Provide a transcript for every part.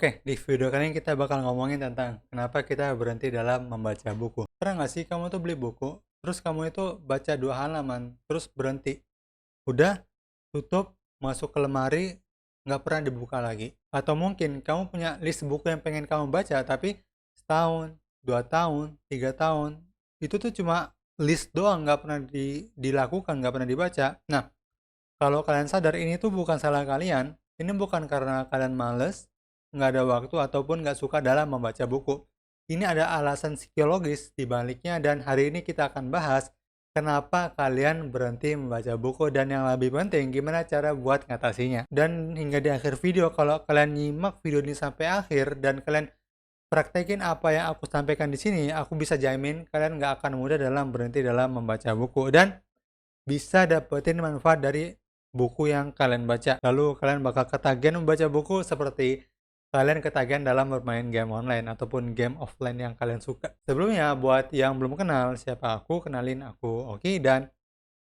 Oke, di video kali ini kita bakal ngomongin tentang kenapa kita berhenti dalam membaca buku. Pernah nggak sih kamu tuh beli buku, terus kamu itu baca 2 halaman, terus berhenti? Udah, tutup, masuk ke lemari, nggak pernah dibuka lagi. Atau mungkin kamu punya list buku yang pengen kamu baca, tapi setahun, 2 tahun, 3 tahun, itu tuh cuma list doang, nggak pernah dilakukan, nggak pernah dibaca. Nah, kalau kalian sadar ini tuh bukan salah kalian, ini bukan karena kalian males, nggak ada waktu, ataupun nggak suka dalam membaca buku. Ini ada alasan psikologis di baliknya dan hari ini kita akan bahas kenapa kalian berhenti membaca buku dan yang lebih penting gimana cara buat ngatasinya. Dan hingga di akhir video kalau kalian nyimak video ini sampai akhir dan kalian praktekin apa yang aku sampaikan di sini, aku bisa jamin kalian nggak akan mudah dalam berhenti dalam membaca buku dan bisa dapetin manfaat dari buku yang kalian baca. Lalu kalian bakal ketagihan membaca buku seperti kalian ketagihan dalam bermain game online ataupun game offline yang kalian suka. Sebelumnya, buat yang belum kenal siapa aku, kenalin aku Oki dan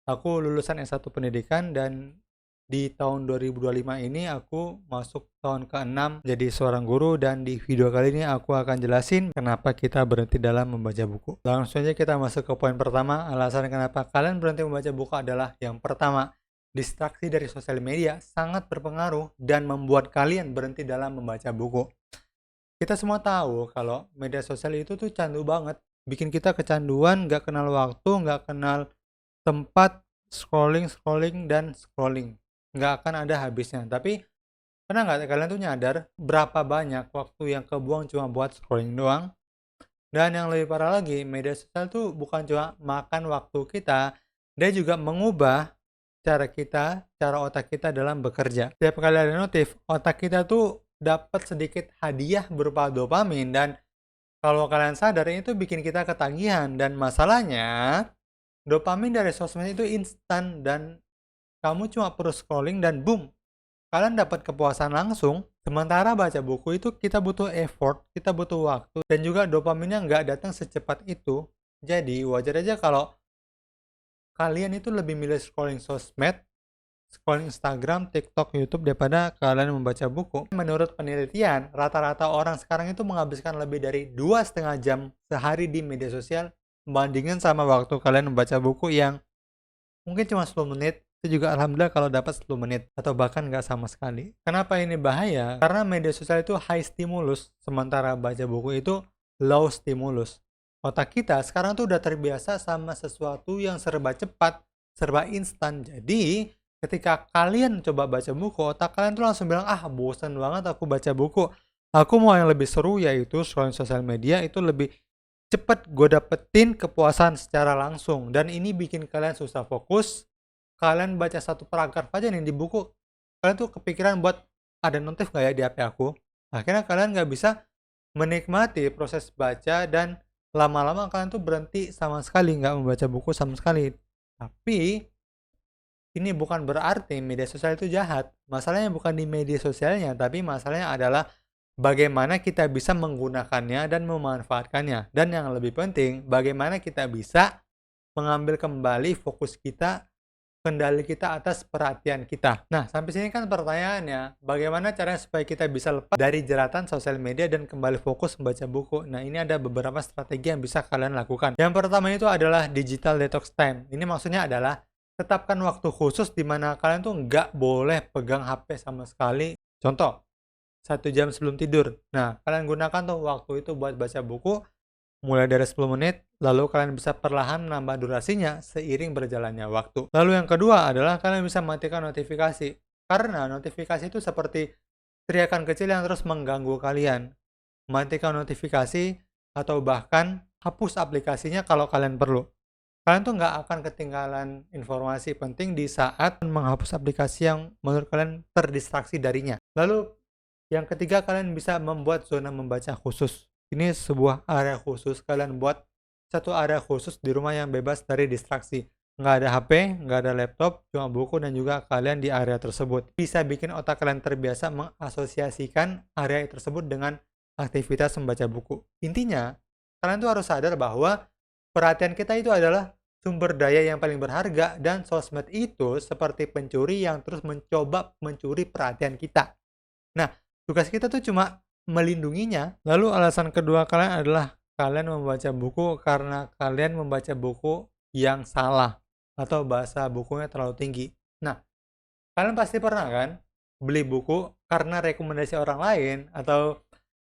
aku lulusan S1 Pendidikan dan di tahun 2025 ini aku masuk tahun ke-6 jadi seorang guru dan di video kali ini aku akan jelasin kenapa kita berhenti dalam membaca buku. Langsung aja kita masuk ke poin pertama, alasan kenapa kalian berhenti membaca buku adalah yang pertama, distraksi dari sosial media sangat berpengaruh dan membuat kalian berhenti dalam membaca buku. Kita semua tahu kalau media sosial itu tuh candu banget, bikin kita kecanduan, nggak kenal waktu, nggak kenal tempat, scrolling, scrolling, dan scrolling. Nggak akan ada habisnya. Tapi pernah nggak kalian tuh nyadar berapa banyak waktu yang kebuang cuma buat scrolling doang? Dan yang lebih parah lagi, media sosial tuh bukan cuma makan waktu kita, dia juga mengubah cara otak kita dalam bekerja. Setiap kali ada notif, otak kita tuh dapat sedikit hadiah berupa dopamin dan kalau kalian sadar ini tuh bikin kita ketagihan dan masalahnya dopamin dari sosmed itu instan dan kamu cuma perlu scrolling dan boom, kalian dapat kepuasan langsung. Sementara baca buku itu kita butuh effort, kita butuh waktu, dan juga dopaminnya nggak datang secepat itu. Jadi wajar aja kalau kalian itu lebih milih scrolling sosmed, scrolling Instagram, TikTok, YouTube daripada kalian membaca buku. Menurut penelitian, rata-rata orang sekarang itu menghabiskan lebih dari 2,5 jam sehari di media sosial membandingkan sama waktu kalian membaca buku yang mungkin cuma 10 menit, itu juga alhamdulillah kalau dapat 10 menit atau bahkan nggak sama sekali. Kenapa ini bahaya? Karena media sosial itu high stimulus, sementara baca buku itu low stimulus. Otak kita sekarang tuh udah terbiasa sama sesuatu yang serba cepat, serba instan. Jadi, ketika kalian coba baca buku, otak kalian tuh langsung bilang, "Ah, bosan banget aku baca buku. Aku mau yang lebih seru yaitu scrolling sosial media itu lebih cepet gue dapetin kepuasan secara langsung." Dan ini bikin kalian susah fokus. Kalian baca satu paragraf aja nih di buku, kalian tuh kepikiran buat ada notif nggak ya di HP aku. Akhirnya kalian nggak bisa menikmati proses baca dan lama-lama kalian tuh berhenti sama sekali nggak membaca buku sama sekali. Tapi ini bukan berarti media sosial itu jahat. Masalahnya bukan di media sosialnya, tapi masalahnya adalah bagaimana kita bisa menggunakannya dan memanfaatkannya. Dan yang lebih penting, bagaimana kita bisa mengambil kembali fokus kita, kendali kita atas perhatian kita. Nah, sampai sini kan pertanyaannya, bagaimana caranya supaya kita bisa lepas dari jeratan sosial media dan kembali fokus membaca buku? Nah, ini ada beberapa strategi yang bisa kalian lakukan. Yang pertama itu adalah digital detox time. Ini maksudnya adalah tetapkan waktu khusus di mana kalian tuh nggak boleh pegang HP sama sekali. Contoh, 1 jam sebelum tidur. Nah, kalian gunakan tuh waktu itu buat baca buku, mulai dari 10 menit, lalu kalian bisa perlahan menambah durasinya seiring berjalannya waktu. Lalu yang kedua adalah kalian bisa matikan notifikasi. Karena notifikasi itu seperti teriakan kecil yang terus mengganggu kalian. Matikan notifikasi atau bahkan hapus aplikasinya kalau kalian perlu. Kalian tuh nggak akan ketinggalan informasi penting di saat menghapus aplikasi yang menurut kalian terdistraksi darinya. Lalu yang ketiga, kalian bisa membuat zona membaca khusus. Ini sebuah area khusus, kalian buat satu area khusus di rumah yang bebas dari distraksi. Nggak ada HP, nggak ada laptop, cuma buku dan juga kalian di area tersebut. Bisa bikin otak kalian terbiasa mengasosiasikan area tersebut dengan aktivitas membaca buku. Intinya, kalian tuh harus sadar bahwa perhatian kita itu adalah sumber daya yang paling berharga dan sosmed itu seperti pencuri yang terus mencoba mencuri perhatian kita. Nah, tugas kita tuh cuma melindunginya. Lalu alasan kedua kalian adalah kalian membaca buku karena kalian membaca buku yang salah atau bahasa bukunya terlalu tinggi. Nah, kalian pasti pernah kan beli buku karena rekomendasi orang lain atau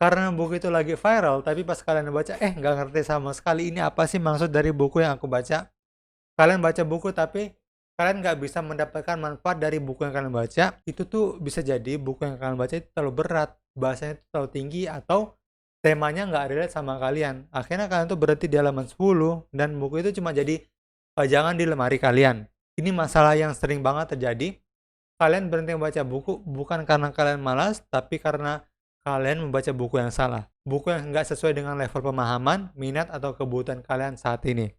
karena buku itu lagi viral, tapi pas kalian baca, nggak ngerti sama sekali ini apa sih maksud dari buku yang aku baca. Kalian baca buku tapi kalian nggak bisa mendapatkan manfaat dari buku yang kalian baca. Itu tuh bisa jadi buku yang kalian baca itu terlalu berat, bahasanya itu terlalu tinggi, atau temanya nggak relate sama kalian. Akhirnya kalian tuh berhenti di halaman 10 dan buku itu cuma jadi pajangan di lemari kalian. Ini masalah yang sering banget terjadi. Kalian berhenti membaca buku bukan karena kalian malas, tapi karena kalian membaca buku yang salah. Buku yang nggak sesuai dengan level pemahaman, minat, atau kebutuhan kalian saat ini.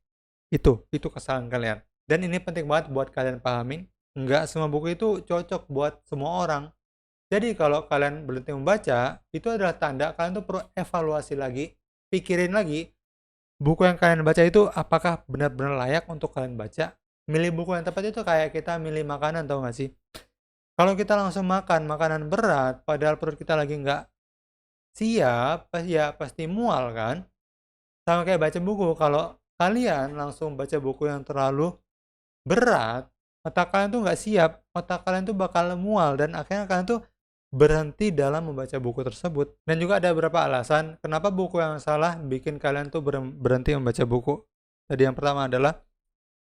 Itu kesalahan kalian. Dan ini penting banget buat kalian pahamin. Nggak semua buku itu cocok buat semua orang. Jadi kalau kalian berhenti membaca, itu adalah tanda kalian tuh perlu evaluasi lagi, pikirin lagi, buku yang kalian baca itu apakah benar-benar layak untuk kalian baca. Milih buku yang tepat itu kayak kita milih makanan, tau gak sih? Kalau kita langsung makan makanan berat, padahal perut kita lagi nggak siap, ya pasti mual kan? Sama kayak baca buku, kalau kalian langsung baca buku yang terlalu berat, otak kalian tuh nggak siap, otak kalian tuh bakal mual, dan akhirnya kalian tuh berhenti dalam membaca buku tersebut. Dan juga ada beberapa alasan kenapa buku yang salah bikin kalian tuh berhenti membaca buku. Tadi yang pertama adalah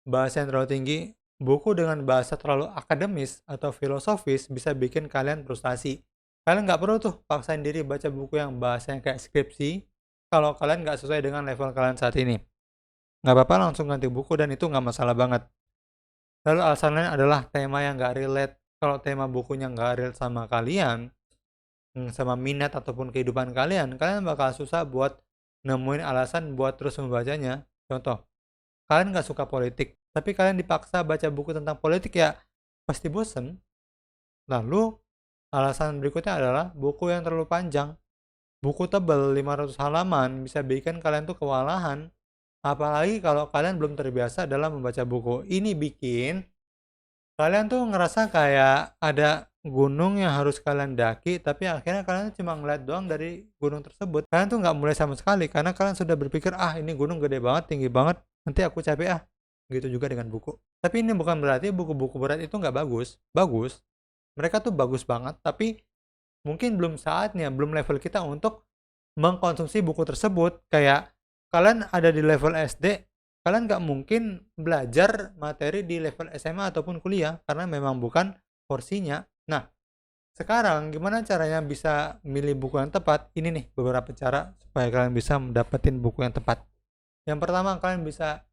bahasa yang terlalu tinggi. Buku dengan bahasa terlalu akademis atau filosofis bisa bikin kalian frustasi. Kalian nggak perlu tuh paksain diri baca buku yang bahasanya kayak skripsi kalau kalian nggak sesuai dengan level kalian saat ini. Nggak apa-apa langsung ganti buku dan itu nggak masalah banget. Lalu alasan lain adalah tema yang nggak relate. Kalau tema bukunya nggak relate sama kalian, sama minat ataupun kehidupan kalian, kalian bakal susah buat nemuin alasan buat terus membacanya. Contoh, kalian nggak suka politik, tapi kalian dipaksa baca buku tentang politik, ya pasti bosen. Lalu alasan berikutnya adalah buku yang terlalu panjang. Buku tebal 500 halaman bisa bikin kalian tuh kewalahan. Apalagi kalau kalian belum terbiasa dalam membaca buku. Ini bikin kalian tuh ngerasa kayak ada gunung yang harus kalian daki, tapi akhirnya kalian cuma ngeliat doang dari gunung tersebut. Kalian tuh nggak mulai sama sekali karena kalian sudah berpikir, ini gunung gede banget, tinggi banget, nanti aku capek Gitu juga dengan buku. Tapi ini bukan berarti buku-buku berat itu nggak bagus. Bagus. Mereka tuh bagus banget, tapi mungkin belum saatnya, belum level kita untuk mengkonsumsi buku tersebut. Kayak kalian ada di level SD, kalian nggak mungkin belajar materi di level SMA ataupun kuliah karena memang bukan porsinya. Nah, sekarang gimana caranya bisa milih buku yang tepat? Ini nih beberapa cara supaya kalian bisa mendapatkan buku yang tepat. Yang pertama, kalian bisa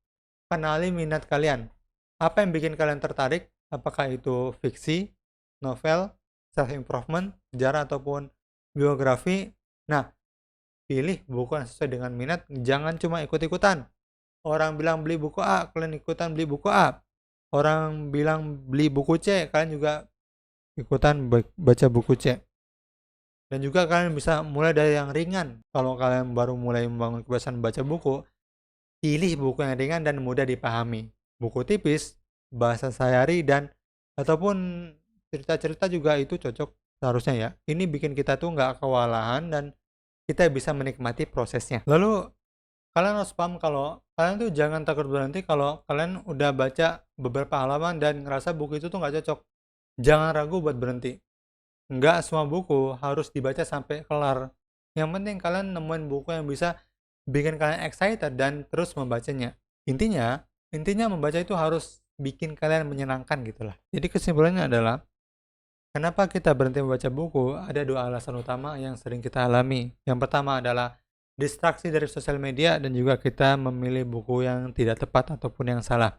kenali minat kalian. Apa yang bikin kalian tertarik? Apakah itu fiksi, novel, self-improvement, sejarah, ataupun biografi? Nah, pilih buku yang sesuai dengan minat, jangan cuma ikut-ikutan. Orang bilang beli buku A, kalian ikutan beli buku A. Orang bilang beli buku C, kalian juga ikutan baca buku C. Dan juga kalian bisa mulai dari yang ringan. Kalau kalian baru mulai membangun kebiasaan baca buku, pilih buku yang ringan dan mudah dipahami. Buku tipis, bahasa sehari, dan ataupun cerita-cerita juga itu cocok seharusnya ya. Ini bikin kita tuh nggak kewalahan dan kita bisa menikmati prosesnya. Lalu kalian harus paham kalau kalian tuh jangan takut berhenti kalau kalian udah baca beberapa halaman dan ngerasa buku itu tuh nggak cocok. Jangan ragu buat berhenti. Nggak semua buku harus dibaca sampai kelar. Yang penting kalian nemuin buku yang bisa bikin kalian excited dan terus membacanya. Intinya membaca itu harus bikin kalian menyenangkan gitulah. Jadi kesimpulannya adalah, kenapa kita berhenti membaca buku? Ada dua alasan utama yang sering kita alami. Yang pertama adalah distraksi dari sosial media dan juga kita memilih buku yang tidak tepat ataupun yang salah.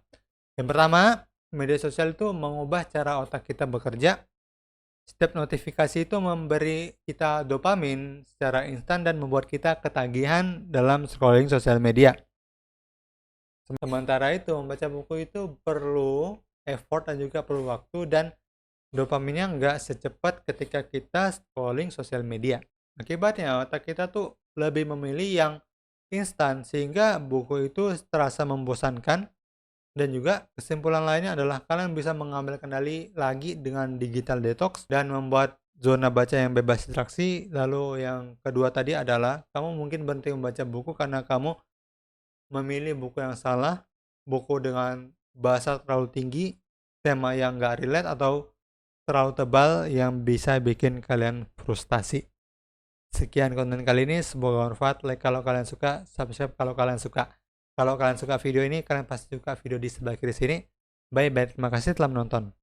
Yang pertama, media sosial itu mengubah cara otak kita bekerja. Setiap notifikasi itu memberi kita dopamin secara instan dan membuat kita ketagihan dalam scrolling sosial media. Sementara itu, membaca buku itu perlu effort dan juga perlu waktu, dan dopaminnya nggak secepat ketika kita scrolling sosial media. Akibatnya, otak kita tuh lebih memilih yang instan, sehingga buku itu terasa membosankan. Dan juga kesimpulan lainnya adalah kalian bisa mengambil kendali lagi dengan digital detox dan membuat zona baca yang bebas distraksi. Lalu yang kedua tadi adalah kamu mungkin berhenti membaca buku karena kamu memilih buku yang salah, buku dengan bahasa terlalu tinggi, tema yang nggak relate, atau terlalu tebal yang bisa bikin kalian frustasi. Sekian konten kali ini, semoga bermanfaat. Like kalau kalian suka, subscribe kalau kalian suka. Kalau kalian suka video ini, kalian pasti suka video di sebelah kiri sini. Bye bye, terima kasih telah menonton.